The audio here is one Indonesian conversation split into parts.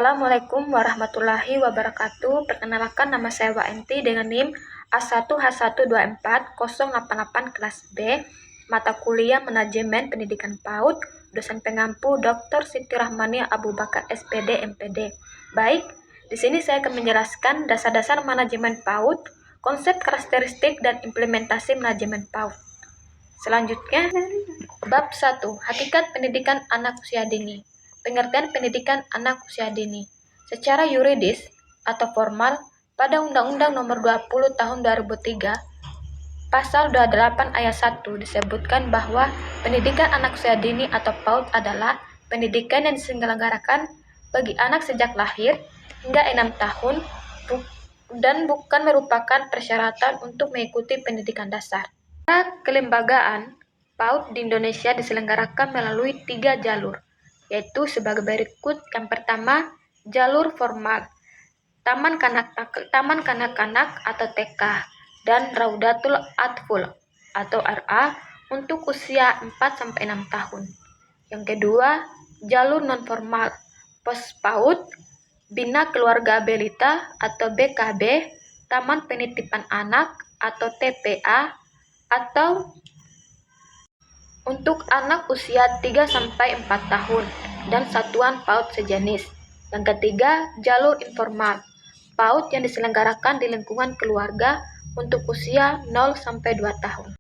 Assalamualaikum warahmatullahi wabarakatuh. Perkenalkan, nama saya Waenti dengan NIM A1H124-088 kelas B, mata kuliah Manajemen Pendidikan PAUD, dosen pengampu Dr. Siti Rahmania Abu Bakar SPD MPD. Baik, di sini saya akan menjelaskan dasar-dasar manajemen PAUD, konsep, karakteristik, dan implementasi manajemen PAUD. Selanjutnya, bab 1, hakikat pendidikan anak usia dini. Pengertian pendidikan anak usia dini. Secara yuridis atau formal, pada Undang-Undang Nomor 20 Tahun 2003, Pasal 28 Ayat 1 disebutkan bahwa pendidikan anak usia dini atau PAUD adalah pendidikan yang diselenggarakan bagi anak sejak lahir hingga 6 tahun dan bukan merupakan persyaratan untuk mengikuti pendidikan dasar. Kelembagaan PAUD di Indonesia diselenggarakan melalui 3 jalur, yaitu sebagai berikut. Yang pertama, jalur formal, Taman Kanak-Kanak atau TK, dan Raudatul Atful atau RA untuk usia 4-6 tahun. Yang kedua, jalur non-formal, Pos PAUD, Bina Keluarga Belita atau BKB, Taman Penitipan Anak atau TPA, atau untuk anak usia 3-4 tahun dan satuan PAUD sejenis. Yang ketiga, jalur informal, PAUD yang diselenggarakan di lingkungan keluarga untuk usia 0-2 tahun.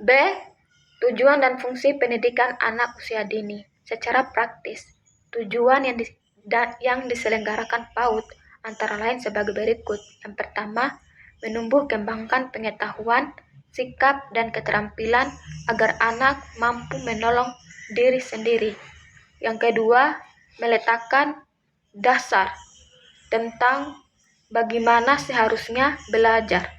B. Tujuan dan fungsi pendidikan anak usia dini. Secara praktis, tujuan yang diselenggarakan PAUD antara lain sebagai berikut. Yang pertama, menumbuh kembangkan pengetahuan, sikap, dan keterampilan agar anak mampu menolong diri sendiri. Yang kedua, meletakkan dasar tentang bagaimana seharusnya belajar.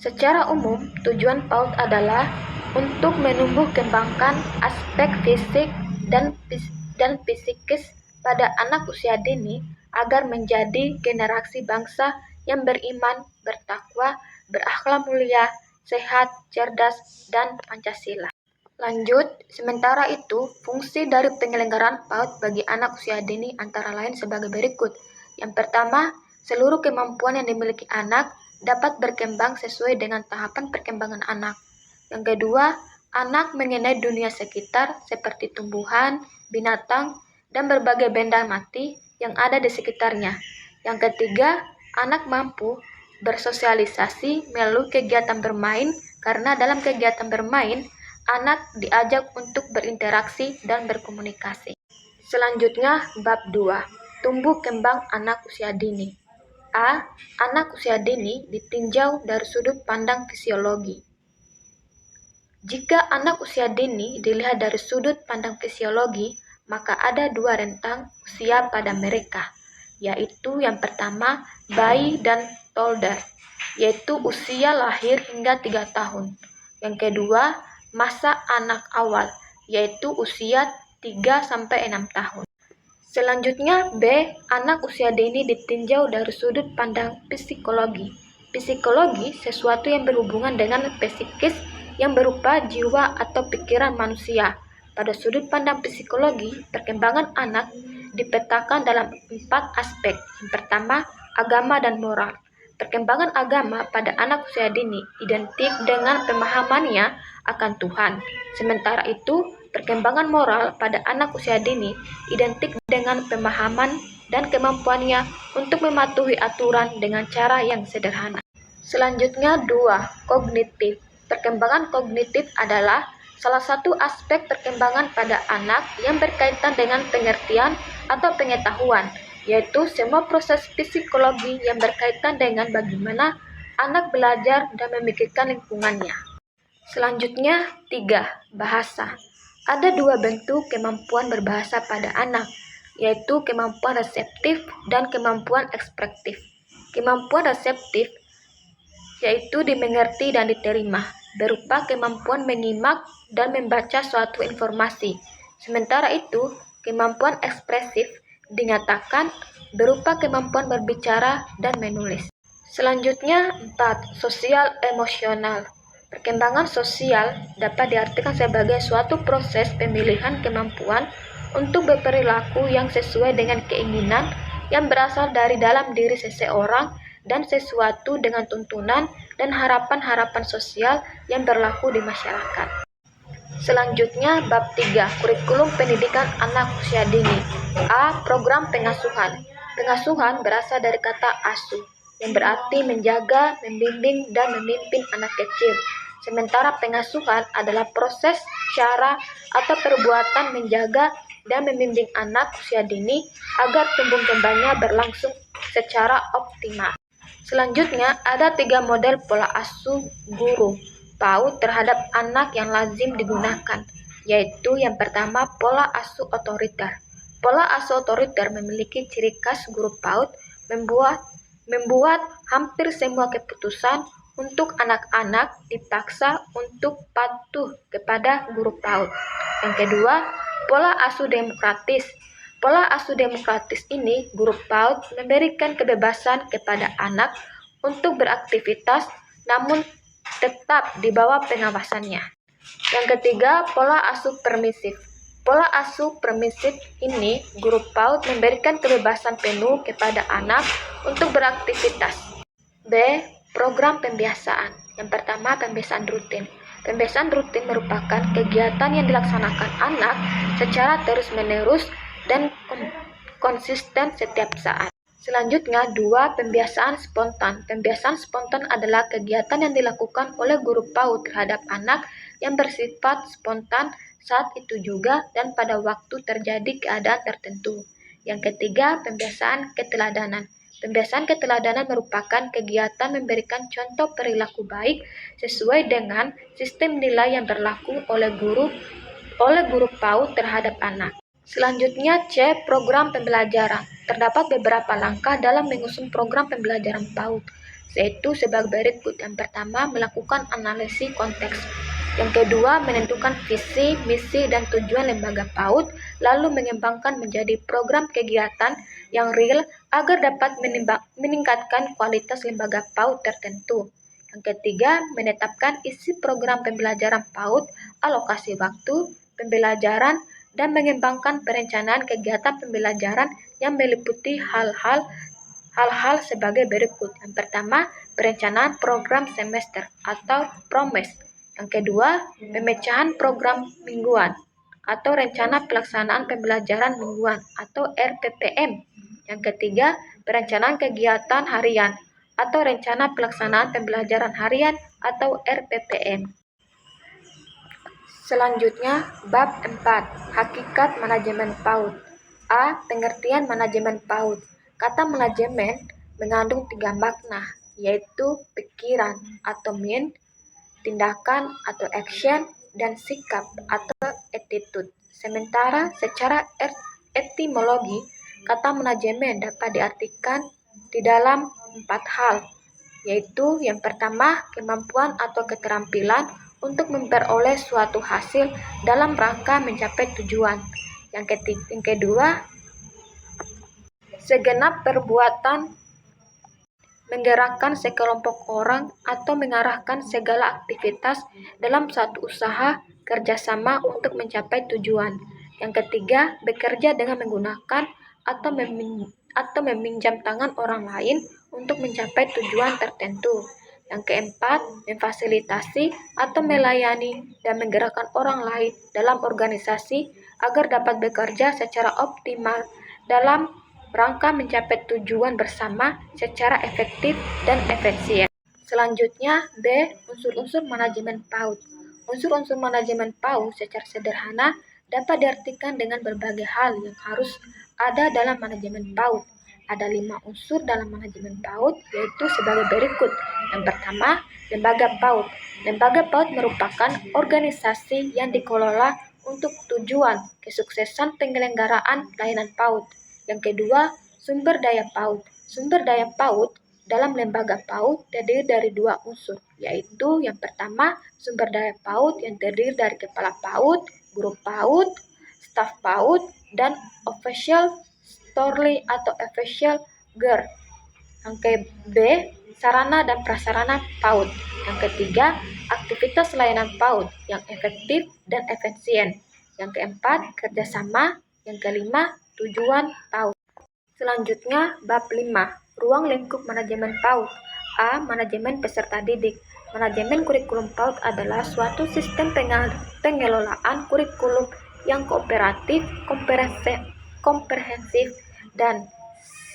Secara umum, tujuan PAUD adalah untuk menumbuh kembangkan aspek fisik dan psikis pada anak usia dini agar menjadi generasi bangsa yang beriman, bertakwa, berakhlak mulia, sehat, cerdas, dan Pancasila. Lanjut, sementara itu, fungsi dari penyelenggaraan PAUD bagi anak usia dini antara lain sebagai berikut. Yang pertama, seluruh kemampuan yang dimiliki anak dapat berkembang sesuai dengan tahapan perkembangan anak. Yang kedua, anak mengenai dunia sekitar seperti tumbuhan, binatang, dan berbagai benda mati yang ada di sekitarnya. Yang ketiga, anak mampu bersosialisasi melalui kegiatan bermain, karena dalam kegiatan bermain, anak diajak untuk berinteraksi dan berkomunikasi. Selanjutnya, bab 2, tumbuh kembang anak usia dini. A. Anak usia dini ditinjau dari sudut pandang fisiologi. Jika anak usia dini dilihat dari sudut pandang fisiologi, maka ada 2 rentang usia pada mereka, yaitu yang pertama, bayi dan toddler, yaitu usia lahir hingga 3 tahun. Yang kedua, masa anak awal, yaitu usia 3-6 tahun. Selanjutnya, B. Anak usia dini ditinjau dari sudut pandang psikologi. Psikologi sesuatu yang berhubungan dengan psikis yang berupa jiwa atau pikiran manusia. Pada sudut pandang psikologi, perkembangan anak dipetakan dalam 4 aspek. Yang pertama, agama dan moral. Perkembangan agama pada anak usia dini identik dengan pemahamannya akan Tuhan. Sementara itu, perkembangan moral pada anak usia dini identik dengan pemahaman dan kemampuannya untuk mematuhi aturan dengan cara yang sederhana. Selanjutnya 2, kognitif. Perkembangan kognitif adalah salah satu aspek perkembangan pada anak yang berkaitan dengan pengertian atau pengetahuan, yaitu semua proses psikologi yang berkaitan dengan bagaimana anak belajar dan memikirkan lingkungannya. Selanjutnya 3, bahasa. Ada 2 bentuk kemampuan berbahasa pada anak, yaitu kemampuan reseptif dan kemampuan ekspresif. Kemampuan reseptif yaitu dimengerti dan diterima, berupa kemampuan menyimak dan membaca suatu informasi. Sementara itu, kemampuan ekspresif dinyatakan berupa kemampuan berbicara dan menulis. Selanjutnya 4, sosial emosional. Perkembangan sosial dapat diartikan sebagai suatu proses pemilihan kemampuan untuk berperilaku yang sesuai dengan keinginan yang berasal dari dalam diri seseorang dan sesuatu dengan tuntunan dan harapan-harapan sosial yang berlaku di masyarakat. Selanjutnya, bab 3, kurikulum pendidikan anak usia dini. A. Program pengasuhan. Pengasuhan berasal dari kata asuh, yang berarti menjaga, membimbing, dan memimpin anak kecil. Sementara pengasuhan adalah proses, cara, atau perbuatan menjaga dan membimbing anak usia dini agar tumbuh kembangnya berlangsung secara optimal. Selanjutnya, ada 3 model pola asuh guru PAUD terhadap anak yang lazim digunakan, yaitu yang pertama pola asuh otoriter. Pola asuh otoriter memiliki ciri khas guru PAUD membuat hampir semua keputusan untuk anak-anak dipaksa untuk patuh kepada guru PAUD. Yang kedua, pola asuh demokratis. Pola asuh demokratis ini, guru PAUD memberikan kebebasan kepada anak untuk beraktivitas, namun tetap di bawah pengawasannya. Yang ketiga, pola asuh permisif. Pola asuh permisif ini, guru PAUD memberikan kebebasan penuh kepada anak untuk beraktivitas. B. Program pembiasaan. Yang pertama, pembiasaan rutin. Pembiasaan rutin merupakan kegiatan yang dilaksanakan anak secara terus-menerus dan konsisten setiap saat. Selanjutnya, 2. Pembiasaan spontan. Pembiasaan spontan adalah kegiatan yang dilakukan oleh guru PAUD terhadap anak yang bersifat spontan saat itu juga dan pada waktu terjadi keadaan tertentu. Yang ketiga, pembiasaan keteladanan. Pembiasaan keteladanan merupakan kegiatan memberikan contoh perilaku baik sesuai dengan sistem nilai yang berlaku oleh guru PAUD terhadap anak. Selanjutnya, C. Program pembelajaran. Terdapat beberapa langkah dalam mengusung program pembelajaran PAUD, yaitu sebagai berikut. Yang pertama, melakukan analisis konteks. Yang kedua, menentukan visi, misi, dan tujuan lembaga PAUD, lalu mengembangkan menjadi program kegiatan yang real agar dapat meningkatkan kualitas lembaga PAUD tertentu. Yang ketiga, menetapkan isi program pembelajaran PAUD, alokasi waktu pembelajaran, dan mengembangkan perencanaan kegiatan pembelajaran yang meliputi hal-hal sebagai berikut. Yang pertama, perencanaan program semester atau PROMES. Yang kedua, pemecahan program mingguan atau rencana pelaksanaan pembelajaran mingguan atau RPPM. Yang ketiga, perencanaan kegiatan harian atau rencana pelaksanaan pembelajaran harian atau RPPM. Selanjutnya, bab 4, hakikat manajemen PAUD. A. Pengertian manajemen PAUD. Kata manajemen mengandung 3 makna, yaitu pikiran atau mind, tindakan atau action, dan sikap atau attitude. Sementara secara etimologi, kata manajemen dapat diartikan di dalam 4 hal, yaitu yang pertama, kemampuan atau keterampilan untuk memperoleh suatu hasil dalam rangka mencapai tujuan. Yang kedua, segenap perbuatan menggerakkan sekelompok orang atau mengarahkan segala aktivitas dalam suatu usaha kerjasama untuk mencapai tujuan. Yang ketiga, bekerja dengan menggunakan atau meminjam tangan orang lain untuk mencapai tujuan tertentu. Yang keempat, memfasilitasi atau melayani dan menggerakkan orang lain dalam organisasi agar dapat bekerja secara optimal dalam rangka mencapai tujuan bersama secara efektif dan efisien. Selanjutnya, B. Unsur-unsur manajemen PAUD. Unsur-unsur manajemen PAUD secara sederhana dapat diartikan dengan berbagai hal yang harus ada dalam manajemen PAUD. Ada 5 unsur dalam manajemen PAUD, yaitu sebagai berikut. Yang pertama, lembaga PAUD. Lembaga PAUD merupakan organisasi yang dikelola untuk tujuan kesuksesan penyelenggaraan layanan PAUD. Yang kedua, sumber daya PAUD. Sumber daya PAUD dalam lembaga PAUD terdiri dari 2 unsur, yaitu yang pertama, sumber daya PAUD yang terdiri dari kepala PAUD, guru PAUD, staf PAUD, dan official Storely atau official girl. Yang B, sarana dan prasarana PAUD. Yang ketiga, aktivitas layanan PAUD yang efektif dan efisien. Yang keempat, kerjasama Yang kelima, tujuan PAUD. Selanjutnya, bab 5, ruang lingkup manajemen PAUD. A. Manajemen peserta didik. Manajemen kurikulum PAUD adalah suatu sistem pengelolaan kurikulum yang kooperatif, komprehensif, dan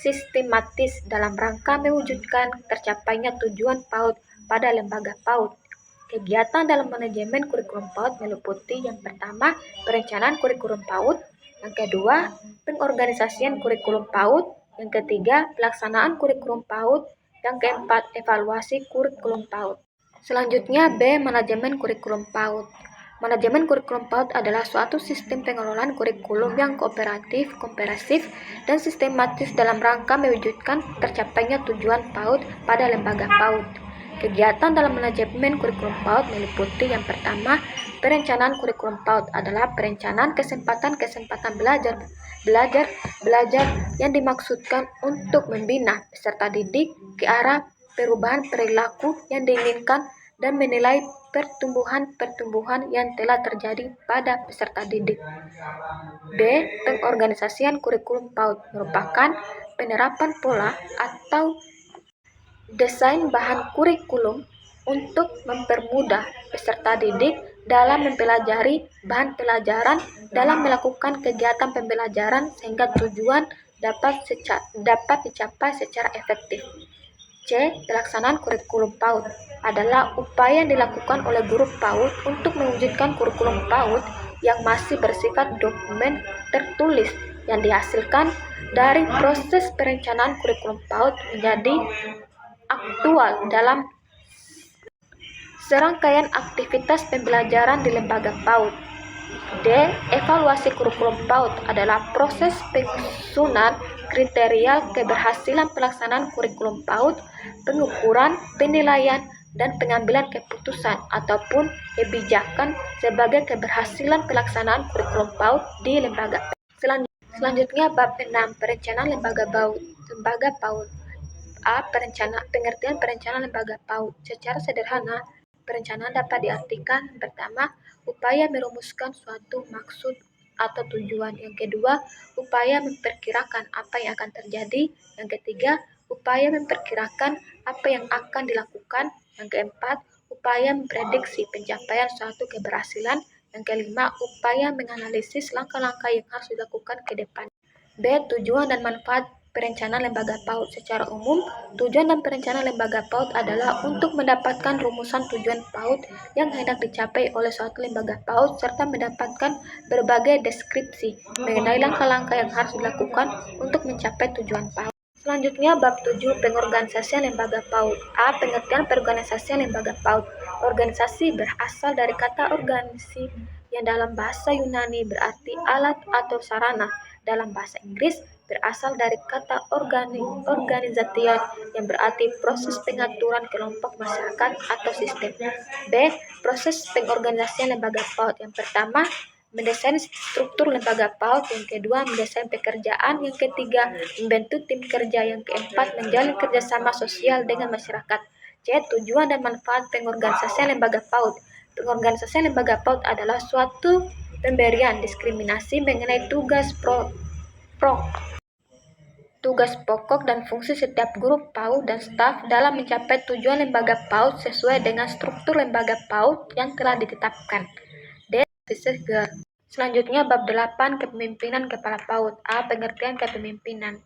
sistematis dalam rangka mewujudkan tercapainya tujuan PAUD pada lembaga PAUD. Kegiatan dalam manajemen kurikulum PAUD meliputi yang pertama, perencanaan kurikulum PAUD, yang kedua, pengorganisasian kurikulum PAUD, yang ketiga, pelaksanaan kurikulum PAUD, yang keempat, evaluasi kurikulum PAUD. Selanjutnya, B. Manajemen kurikulum PAUD. Manajemen kurikulum PAUD adalah suatu sistem pengelolaan kurikulum yang kooperatif, komprehensif, dan sistematis dalam rangka mewujudkan tercapainya tujuan PAUD pada lembaga PAUD. Kegiatan dalam manajemen kurikulum PAUD meliputi yang pertama, perencanaan kurikulum PAUD adalah perencanaan kesempatan belajar yang dimaksudkan untuk membina peserta didik ke arah perubahan perilaku yang diinginkan dan menilai pertumbuhan yang telah terjadi pada peserta didik. B. Pengorganisasian kurikulum PAUD merupakan penerapan pola atau desain bahan kurikulum untuk mempermudah peserta didik dalam mempelajari bahan pelajaran dalam melakukan kegiatan pembelajaran sehingga tujuan dapat dicapai secara efektif. C. Pelaksanaan kurikulum PAUD adalah upaya yang dilakukan oleh guru PAUD untuk mewujudkan kurikulum PAUD yang masih bersifat dokumen tertulis yang dihasilkan dari proses perencanaan kurikulum PAUD menjadi aktual dalam serangkaian aktivitas pembelajaran di lembaga PAUD. D. Evaluasi kurikulum PAUD adalah proses penyusunan kriteria keberhasilan pelaksanaan kurikulum PAUD, pengukuran, penilaian, dan pengambilan keputusan ataupun kebijakan sebagai keberhasilan pelaksanaan kurikulum PAUD di lembaga. Selanjutnya bab 6, perencanaan lembaga PAUD. A. Pengertian perencanaan lembaga PAUD. Secara sederhana, perencanaan dapat diartikan pertama, upaya merumuskan suatu maksud atau tujuan. Yang kedua, upaya memperkirakan apa yang akan terjadi. Yang ketiga, upaya memperkirakan apa yang akan dilakukan. Yang keempat, upaya memprediksi pencapaian suatu keberhasilan. Yang kelima, upaya menganalisis langkah-langkah yang harus dilakukan ke depan. B. Tujuan dan manfaat perencanaan lembaga PAUD. Secara umum, tujuan dan perencanaan lembaga PAUD adalah untuk mendapatkan rumusan tujuan PAUD yang hendak dicapai oleh suatu lembaga PAUD serta mendapatkan berbagai deskripsi mengenai langkah-langkah yang harus dilakukan untuk mencapai tujuan PAUD. Selanjutnya, bab 7, pengorganisasian lembaga PAUD. A. Pengertian perorganisasian lembaga PAUD. Organisasi berasal dari kata organisasi yang dalam bahasa Yunani berarti alat atau sarana. Dalam bahasa Inggris berasal dari kata organization yang berarti proses pengaturan kelompok masyarakat atau sistem. B. Proses pengorganisasian lembaga PAUD. Yang pertama, mendesain struktur lembaga PAUD. Yang kedua, mendesain pekerjaan. Yang ketiga, membentuk tim kerja. Yang keempat, menjalin kerjasama sosial dengan masyarakat. C. Tujuan dan manfaat pengorganisasian lembaga PAUD. Pengorganisasian lembaga PAUD adalah suatu pemberian diskriminasi mengenai tugas pokok dan fungsi setiap guru PAUD dan staf dalam mencapai tujuan lembaga PAUD sesuai dengan struktur lembaga PAUD yang telah ditetapkan. D. Selanjutnya bab 8, kepemimpinan kepala PAUD. A. Pengertian kepemimpinan.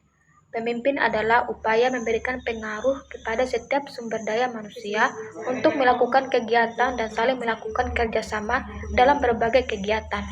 Pemimpin adalah upaya memberikan pengaruh kepada setiap sumber daya manusia untuk melakukan kegiatan dan saling melakukan kerjasama dalam berbagai kegiatan.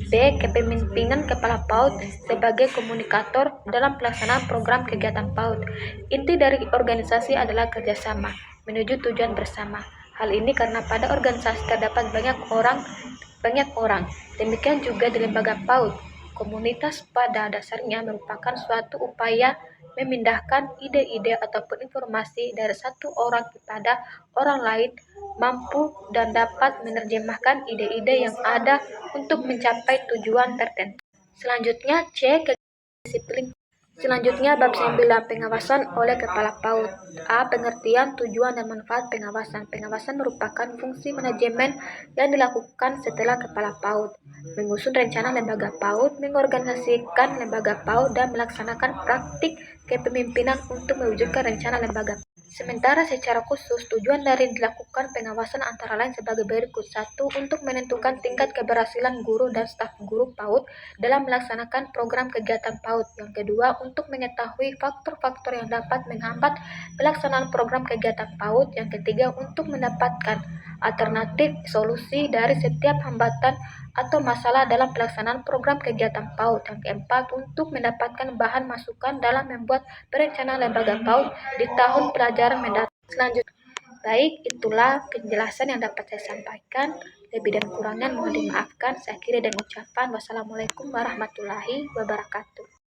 B. Kepemimpinan kepala PAUD sebagai komunikator dalam pelaksanaan program kegiatan PAUD. Inti dari organisasi adalah kerjasama menuju tujuan bersama. Hal ini karena pada organisasi terdapat banyak orang. Demikian juga di lembaga PAUD. Komunitas pada dasarnya merupakan suatu upaya memindahkan ide-ide ataupun informasi dari satu orang kepada orang lain, mampu dan dapat menerjemahkan ide-ide yang ada untuk mencapai tujuan tertentu. Selanjutnya, C. Disiplin. Selanjutnya, bab 9, pengawasan oleh Kepala PAUD. A. Pengertian, tujuan, dan manfaat pengawasan. Pengawasan merupakan fungsi manajemen yang dilakukan setelah Kepala PAUD menyusun rencana lembaga PAUD, mengorganisasikan lembaga PAUD, dan melaksanakan praktik kepemimpinan untuk mewujudkan rencana lembaga. Sementara secara khusus, tujuan dari dilakukan pengawasan antara lain sebagai berikut. 1. Untuk menentukan tingkat keberhasilan guru dan staf guru PAUD dalam melaksanakan program kegiatan PAUD. Yang kedua, untuk mengetahui faktor-faktor yang dapat menghambat pelaksanaan program kegiatan PAUD. Yang ketiga, untuk mendapatkan alternatif solusi dari setiap hambatan atau masalah dalam pelaksanaan program kegiatan PAUD. Yang keempat, untuk mendapatkan bahan masukan dalam membuat perencanaan lembaga PAUD di tahun pelajaran mendatang. Selanjutnya, baik, itulah penjelasan yang dapat saya sampaikan. Lebih dan kurangnya mohon dimaafkan. Saya akhiri dengan ucapan wassalamualaikum warahmatullahi wabarakatuh.